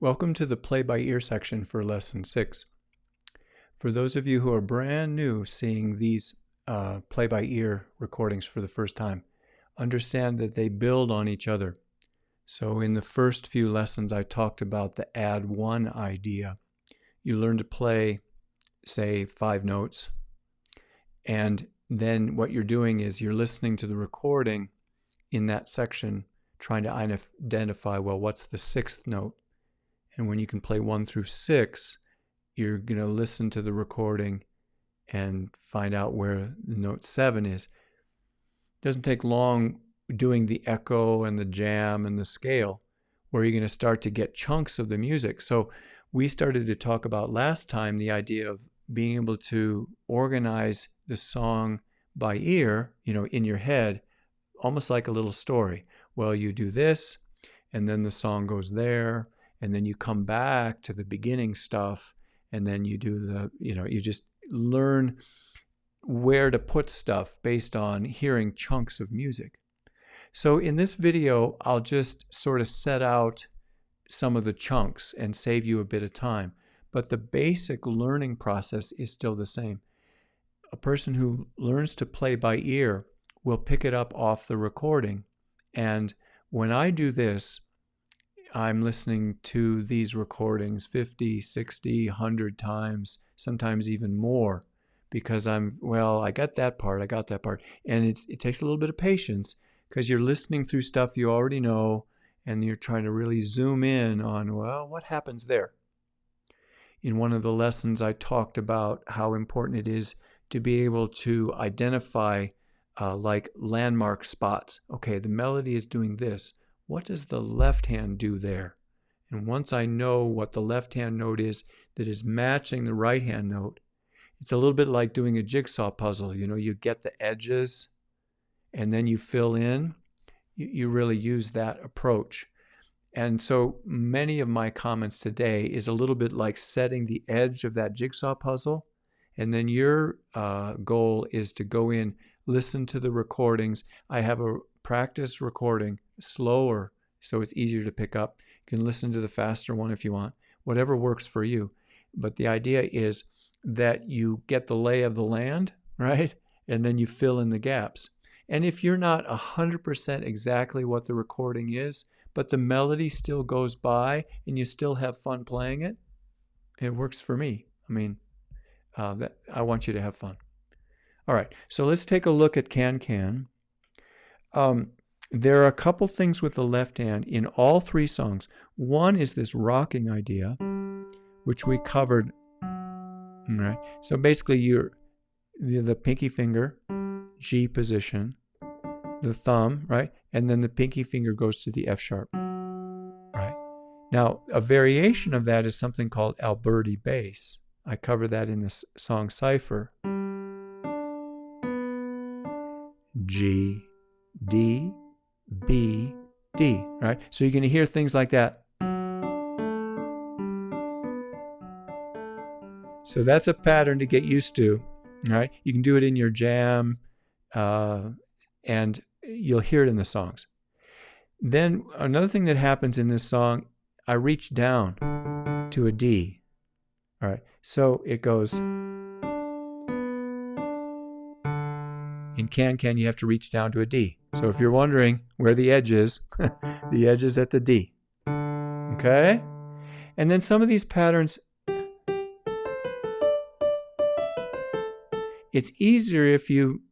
Welcome to the play-by-ear section for Lesson 6. For those of you who are brand new seeing these play-by-ear recordings for the first time, understand that they build on each other. So in the first few lessons I talked about the add one idea. You learn to play, say, 5 notes, and then what you're doing is you're listening to the recording in that section, trying to identify, well, what's the 6th note? And when you can play 1 through 6, you're going to listen to the recording and find out where the note 7 is. It doesn't take long doing the echo and the jam and the scale, where you're going to start to get chunks of the music. So we started to talk about last time the idea of being able to organize the song by ear, in your head, almost like a little story. Well, you do this, and then the song goes there, and then you come back to the beginning stuff, and then you do you just learn where to put stuff based on hearing chunks of music. So in this video, I'll just sort of set out some of the chunks and save you a bit of time. But the basic learning process is still the same. A person who learns to play by ear will pick it up off the recording. And when I do this, I'm listening to these recordings 50, 60, 100 times, sometimes even more, because I got that part. And it takes a little bit of patience because you're listening through stuff you already know, and you're trying to really zoom in on, what happens there? In one of the lessons, I talked about how important it is to be able to identify like landmark spots. Okay, the melody is doing this. What does the left hand do there? And once I know what the left hand note is that is matching the right hand note, it's a little bit like doing a jigsaw puzzle. You get the edges and then you fill in. You really use that approach. And so many of my comments today is a little bit like setting the edge of that jigsaw puzzle. And then your goal is to go in, listen to the recordings. I have a practice recording, slower, so it's easier to pick up. You can listen to the faster one if you want, whatever works for you. But the idea is that you get the lay of the land, right? And then you fill in the gaps. And if you're not 100% exactly what the recording is, but the melody still goes by and you still have fun playing it, it works for me. I want you to have fun. All right, so let's take a look at Can. There are a couple things with the left hand in all 3 songs. One is this rocking idea, which we covered. Right? So basically, the pinky finger, G position, the thumb, right? And then the pinky finger goes to the F sharp, right? Now, a variation of that is something called Alberti bass. I cover that in the song Cipher. G, D, B, D, right? So you're going to hear things like that. So that's a pattern to get used to, right? You can do it in your jam, and you'll hear it in the songs. Then another thing that happens in this song, I reach down to a D, all right? So it goes, in Can, you have to reach down to a D. So if you're wondering where the edge is, the edge is at the D. Okay? And then some of these patterns, it's easier if you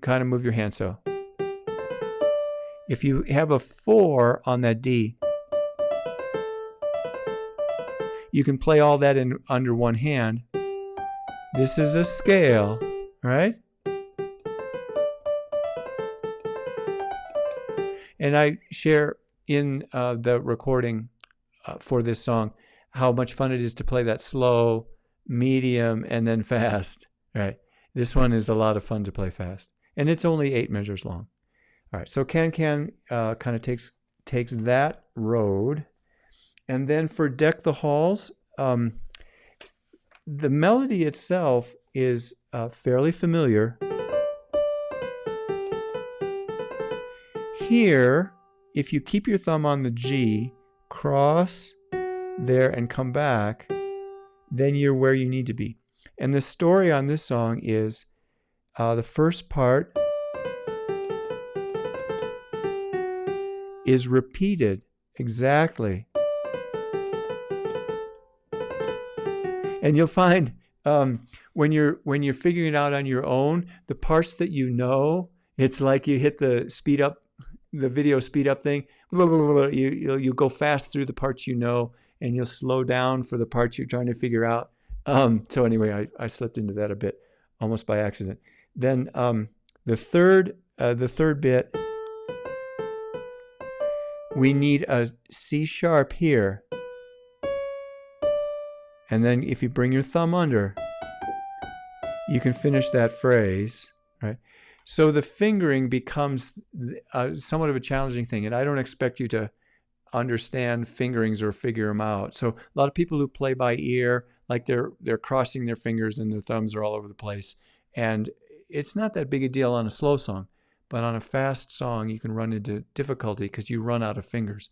kind of move your hand so. If you have a 4 on that D, you can play all that in under one hand. This is a scale, right? And I share in the recording for this song how much fun it is to play that slow, medium, and then fast. Right? This one is a lot of fun to play fast. And it's only 8 measures long. All right, so Can kind of takes that road. And then for Deck the Halls, the melody itself is fairly familiar. Here, if you keep your thumb on the G, cross there and come back, then you're where you need to be. And the story on this song is the first part is repeated exactly. And you'll find when you're figuring it out on your own, the parts that you know, it's like you hit the speed up, the video speed up thing. You go fast through the parts you know, and you'll slow down for the parts you're trying to figure out. So anyway, I slipped into that a bit, almost by accident. Then the third bit, we need a C sharp here. And then if you bring your thumb under, you can finish that phrase, right? So the fingering becomes somewhat of a challenging thing, and I don't expect you to understand fingerings or figure them out. So a lot of people who play by ear, like they're crossing their fingers and their thumbs are all over the place. And it's not that big a deal on a slow song, but on a fast song, you can run into difficulty because you run out of fingers.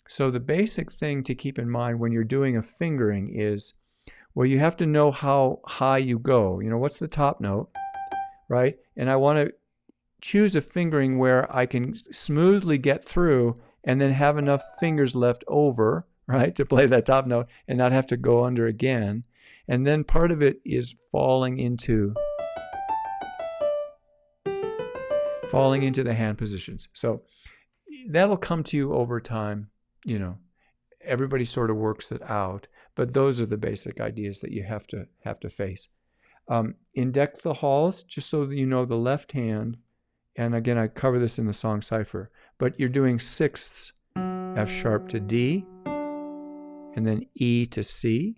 So the basic thing to keep in mind when you're doing a fingering is, well, you have to know how high you go. You know, what's the top note, right? And I want to choose a fingering where I can smoothly get through and then have enough fingers left over, right, to play that top note and not have to go under again. And then part of it is falling into the hand positions. So that'll come to you over time. You know, everybody sort of works it out, but those are the basic ideas that you have to face. In Deck the Halls, just so that you know, the left hand, and again, I cover this in the song cipher, but you're doing sixths, F sharp to D, and then E to C,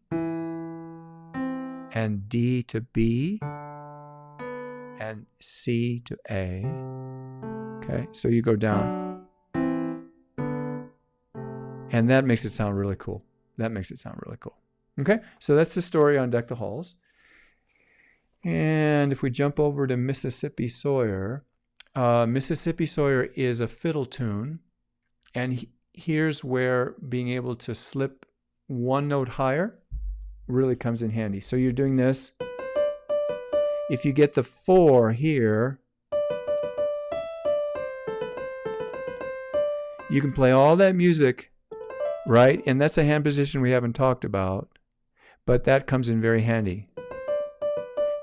and D to B, and C to A. Okay, so you go down. And that makes it sound really cool. Okay, so that's the story on Deck the Halls. And if we jump over to Mississippi Sawyer, Mississippi Sawyer is a fiddle tune. And here's where being able to slip one note higher really comes in handy. So you're doing this. If you get the 4 here, you can play all that music, right? And that's a hand position we haven't talked about, but that comes in very handy.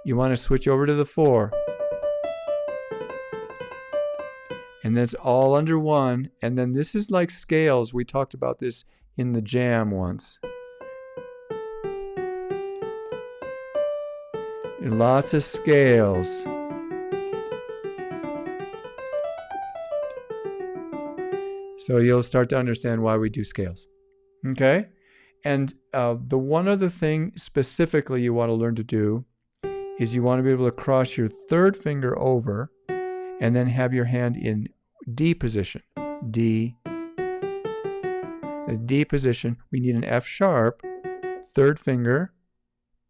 You want to switch over to the 4. And that's all under 1. And then this is like scales. We talked about this in the jam once. And lots of scales. So you'll start to understand why we do scales. Okay? And the one other thing specifically you want to learn to do is you want to be able to cross your third finger over and then have your hand in D position. D. The D position, we need an F sharp, third finger.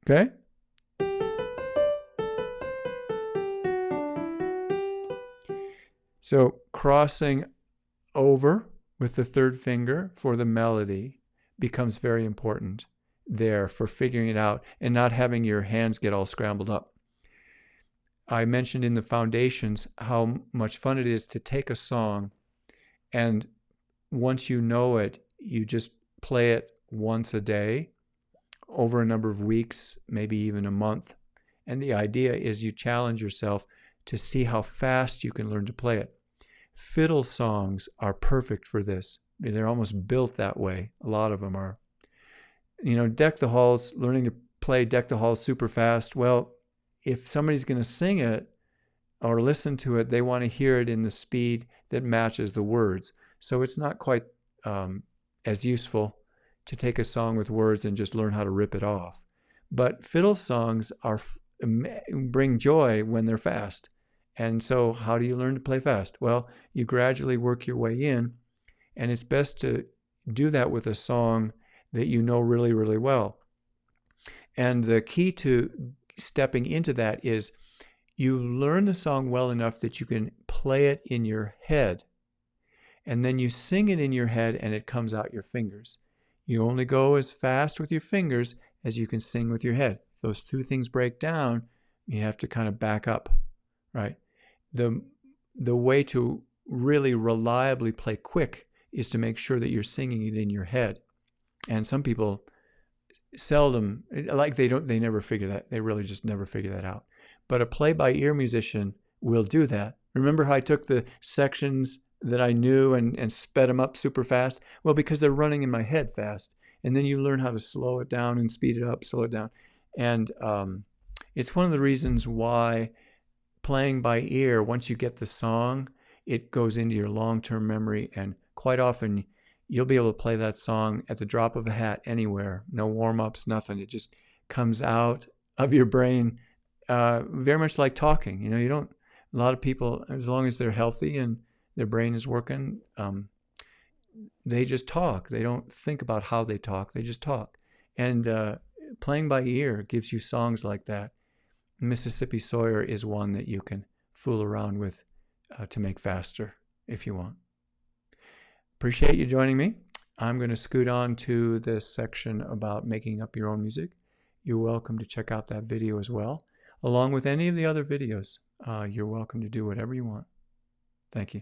Okay? So crossing over with the third finger for the melody becomes very important there for figuring it out and not having your hands get all scrambled up. I mentioned in the foundations how much fun it is to take a song and once you know it, you just play it once a day over a number of weeks, maybe even a month. And the idea is you challenge yourself to see how fast you can learn to play it. Fiddle songs are perfect for this. They're almost built that way. A lot of them are. You know, Deck the Halls, learning to play Deck the Halls super fast. Well, if somebody's going to sing it or listen to it, they want to hear it in the speed that matches the words. So it's not quite as useful to take a song with words and just learn how to rip it off. But fiddle songs bring joy when they're fast. And so how do you learn to play fast? Well, you gradually work your way in, and it's best to do that with a song that you know really, really well. And the key to stepping into that is you learn the song well enough that you can play it in your head, and then you sing it in your head and it comes out your fingers. You only go as fast with your fingers as you can sing with your head. If those two things break down, you have to kind of back up, right? The way to really reliably play quick is to make sure that you're singing it in your head. And some people seldom, like they never figure that. They really just never figure that out. But a play-by-ear musician will do that. Remember how I took the sections that I knew and sped them up super fast? Well, because they're running in my head fast. And then you learn how to slow it down and speed it up, slow it down. And it's one of the reasons why playing by ear, once you get the song, it goes into your long-term memory. And quite often, you'll be able to play that song at the drop of a hat anywhere. No warm-ups, nothing. It just comes out of your brain very much like talking. You know, a lot of people, as long as they're healthy and their brain is working, they just talk. They don't think about how they talk. They just talk. And playing by ear gives you songs like that. Mississippi Sawyer is one that you can fool around with to make faster if you want. Appreciate you joining me. I'm going to scoot on to this section about making up your own music. You're welcome to check out that video as well. Along with any of the other videos, you're welcome to do whatever you want. Thank you.